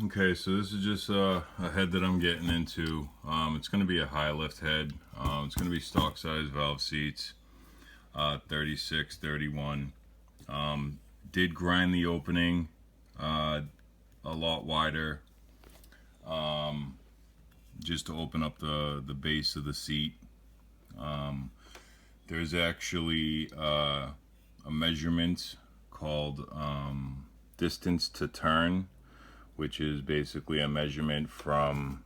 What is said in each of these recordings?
Okay, so this is just a head that I'm getting into. It's going to be a high lift head. It's going to be stock size valve seats, 36, 31. Did grind the opening a lot wider, just to open up the base of the seat. There's actually a measurement called distance to turn, which is basically a measurement from,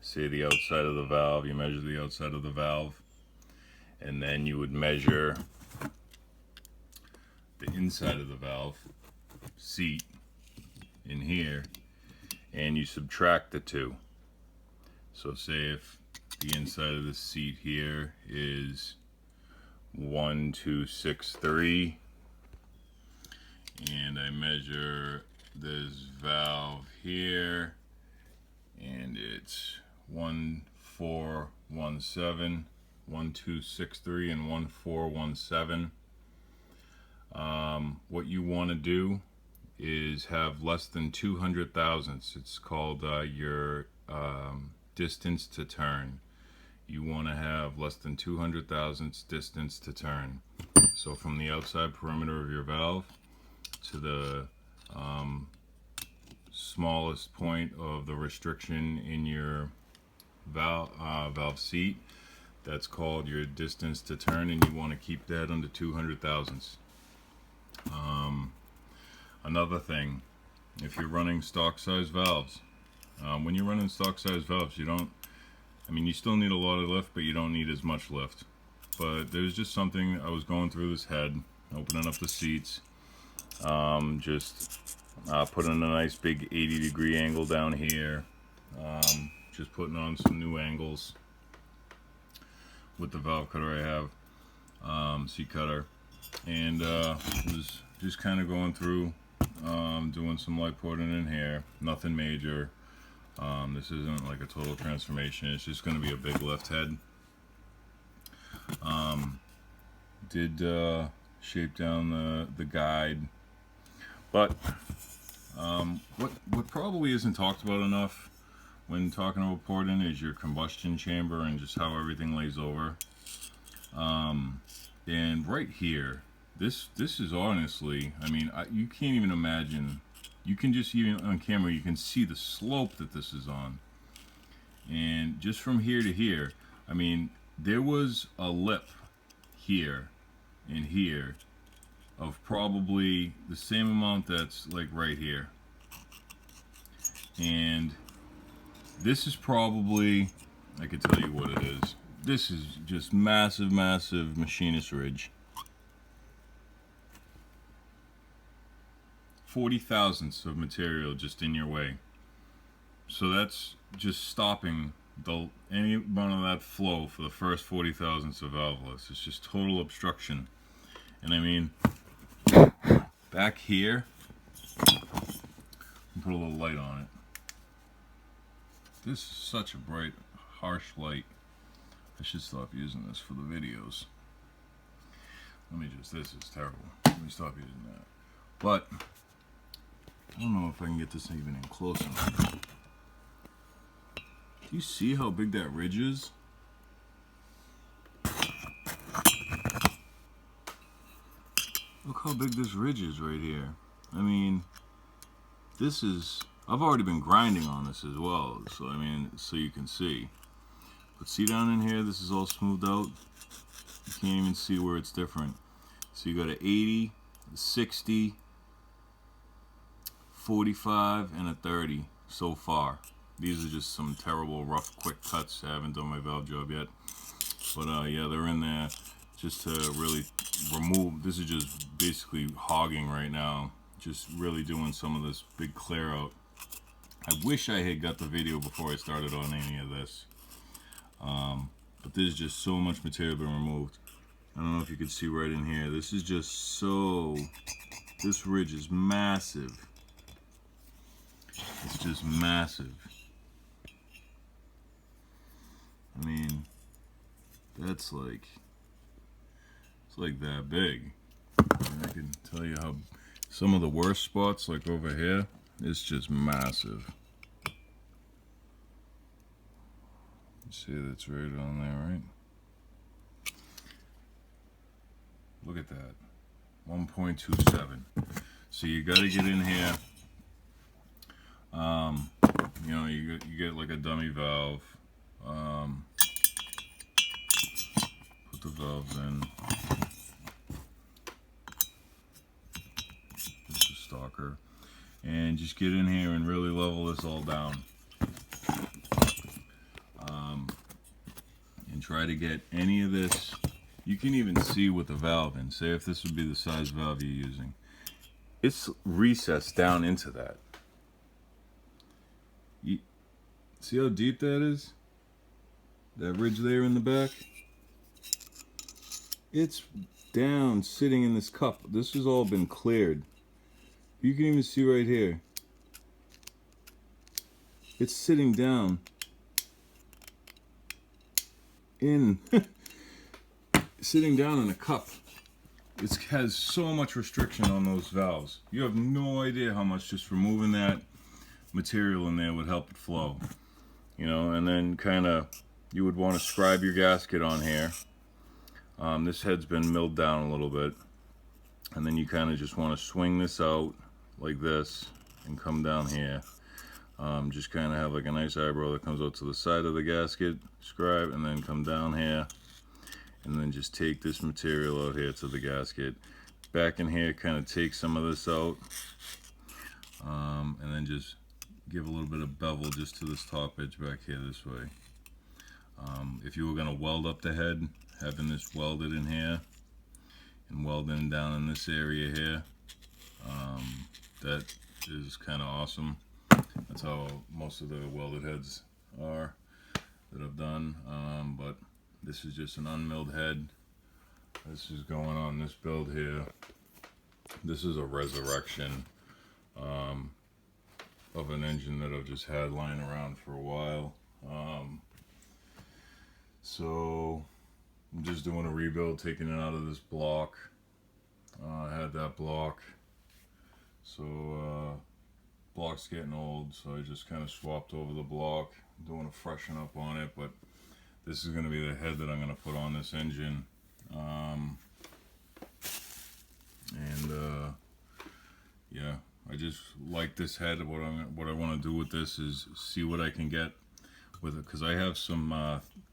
say, the outside of the valve. You measure the outside of the valve, and then you would measure the inside of the valve seat in here, and you subtract the two. So say if the inside of the seat here is 1263, and I measure this valve here, and it's 1417, 1263 and 1417. What you want to do is have less than 200 thousandths. It's called your distance to turn. You want to have less than 200 thousandths distance to turn. So from the outside perimeter of your valve to the smallest point of the restriction in your valve seat, that's called your distance to turn, and you want to keep that under 200 thousandths. Another thing, if you're running stock size valves, when you're running stock size valves, you still need a lot of lift, but you don't need as much lift. But there's just something, I was going through this head, opening up the seats, just putting a nice big 80-degree angle down here, just putting on some new angles with the valve cutter I have, seat cutter, and was just kind of going through, doing some light porting in here, nothing major. This isn't like a total transformation, it's just going to be a big lift head. Did shape down the guide, but what probably isn't talked about enough when talking about porting is your combustion chamber and just how everything lays over. And right here, this is honestly, you can't even imagine. You can just, even on camera, you can see the slope that this is on. And just from here to here, there was a lip here and here of probably the same amount that's like right here. And this is probably, I could tell you what it is. This is just massive, massive machinist ridge. 40 thousandths of material just in your way. So that's just stopping any amount of that flow for the first 40 thousandths of valveless. It's just total obstruction. And back here, I'll put a little light on it. This is such a bright, harsh light. I should stop using this for the videos. This is terrible. Let me stop using that. But I don't know if I can get this even in close enough. Do you see how big that ridge is? Look how big this ridge is right here. This is, I've already been grinding on this as well, so so you can see. But see down in here, this is all smoothed out. You can't even see where it's different. So you got an 80, a 60, 45, and a 30 so far. These are just some terrible, rough, quick cuts. I haven't done my valve job yet. But yeah, they're in there just to really remove. This is just basically hogging right now. Just really doing some of this big clear out. I wish I had got the video before I started on any of this. But there's just so much material being removed. I don't know if you can see right in here. This is just so, this ridge is massive. It's just massive. That's like, it's like that big. I can tell you how some of the worst spots, like over here, It's just massive. You see that's right on there, right? Look at that. 1.27. So you got to get in here. You know, you get like a dummy valve. Put the valves in. Just a stalker, and just get in here and really level this all down. And try to get any of this. You can even see with the valve in. Say if this would be the size valve you're using. It's recessed down into that. You see how deep that is? That ridge there in the back? It's down, sitting in this cup. This has all been cleared. You can even see right here. It's sitting down in sitting down in a cup. It has so much restriction on those valves. You have no idea how much just removing that material in there would help it flow. You know, and then kind of you would want to scribe your gasket on here. This head's been milled down a little bit, and then you kind of just want to swing this out like this and come down here. Just kind of have like a nice eyebrow that comes out to the side of the gasket, scribe, and then come down here, and then just take this material out here to the gasket. Back in here, kind of take some of this out, and then just give a little bit of bevel just to this top edge back here this way. If you were going to weld up the head, having this welded in here and welding down in this area here, that is kind of awesome. That's how most of the welded heads are that I've done. But this is just an unmilled head. This is going on this build here. This is a resurrection of an engine that I've just had lying around for a while. So I'm just doing a rebuild, taking it out of this block. I had that block, so block's getting old, so I just kind of swapped over the block, doing a freshen up on it. But this is going to be the head that I'm going to put on this engine. Yeah, I just like this head. What I want to do with this is see what I can get with it, because I have some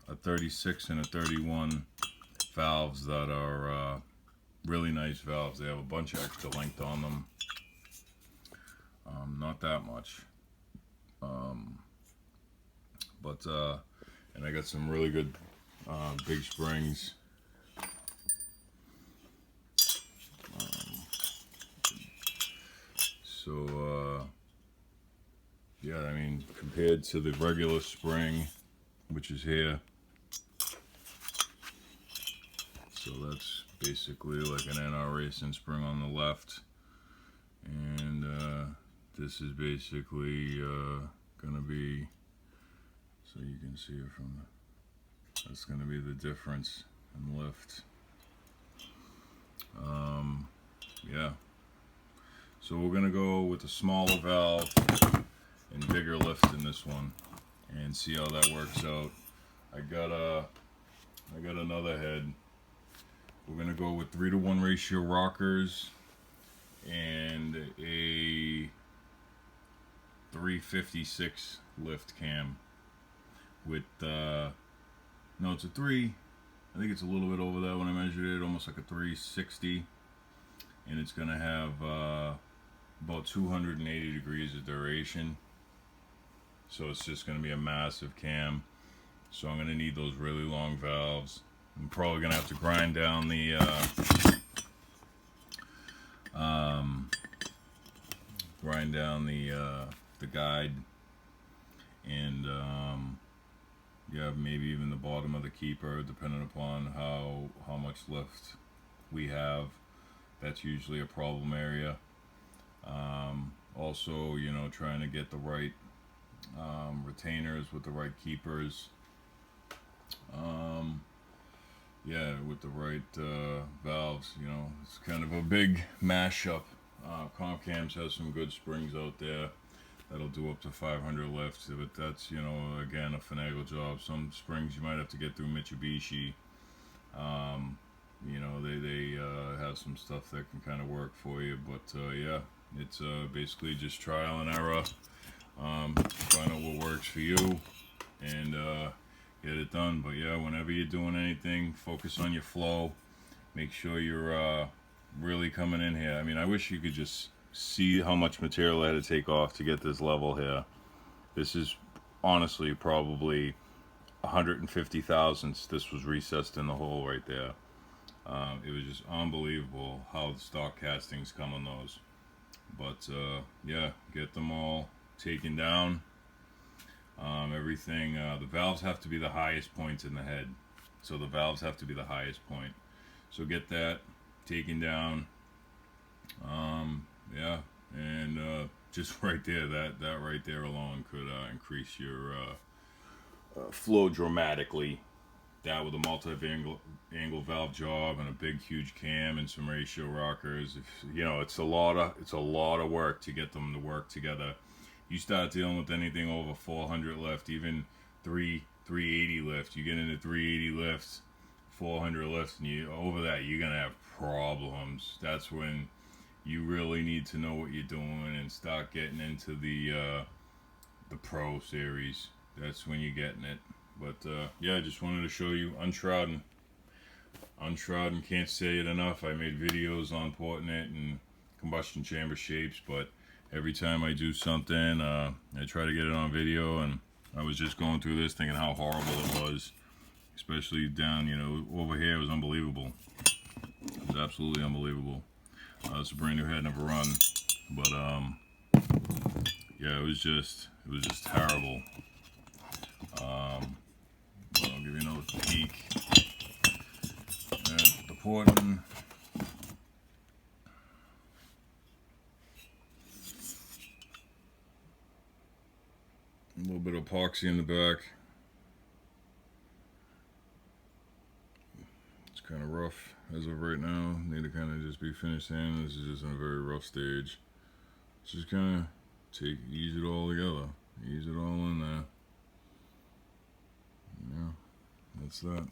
a 36 and a 31 valves that are really nice valves. They have a bunch of extra length on them. Not that much, and I got some really good big springs. Yeah, I mean, compared to the regular spring, which is here, so that's basically like an NR Racing spring on the left, and this is basically gonna be, so you can see it from that's gonna be the difference in lift. Yeah, so we're gonna go with the smaller valve and bigger lift in this one and see how that works out. I got another head. We're gonna go with 3-to-1 ratio rockers and a 356 lift cam with no, it's a 3, I think it's a little bit over that when I measured it, almost like a 360, and it's gonna have about 280 degrees of duration, so it's just gonna be a massive cam. So I'm gonna need those really long valves. I'm probably gonna have to grind down the guide, and yeah, maybe even the bottom of the keeper, depending upon how much lift we have. That's usually a problem area. Also, you know, trying to get the right retainers with the right keepers. Yeah, with the right valves. You know, it's kind of a big mashup. Comcams has some good springs out there. that'll do up to 500 lifts, but that's, you know, again, a finagle job. Some springs you might have to get through Mitsubishi. You know, they have some stuff that can kind of work for you, but yeah, it's basically just trial and error. Find out what works for you and get it done. But yeah, whenever you're doing anything, focus on your flow. Make sure you're really coming in here. I mean, I wish you could just see how much material I had to take off to get this level here. This is honestly probably 150 thousandths. This was recessed in the hole right there. It was just unbelievable how the stock castings come on those. But yeah, get them all taken down. Everything, the valves have to be the highest points in the head. So the valves have to be the highest point. So get that taken down. Yeah, and just right there, that right there alone could increase your flow dramatically. That with a multi-angle valve job and a big huge cam and some ratio rockers. If, you know, it's a lot of work to get them to work together. You start dealing with anything over 400 lift, even 380 lift. You get into 380 lifts, 400 lifts, and you over that you're gonna have problems. That's when you really need to know what you're doing and start getting into the pro series. That's when you're getting it. But yeah, I just wanted to show you untrodden. Untrodden, can't say it enough. I made videos on porting it and combustion chamber shapes, but every time I do something, I try to get it on video, and I was just going through this thinking how horrible it was. Especially down, you know, over here. It was unbelievable. It was absolutely unbelievable. It's a brand new head, never run. But yeah, it was just terrible. I'll give you another peek at the porting. A little bit of epoxy in the back. It's kind of rough as of right now. Need to kind of just be finished in. This is just in a very rough stage. Just kind of ease it all together. Ease it all in there. Yeah, that's that.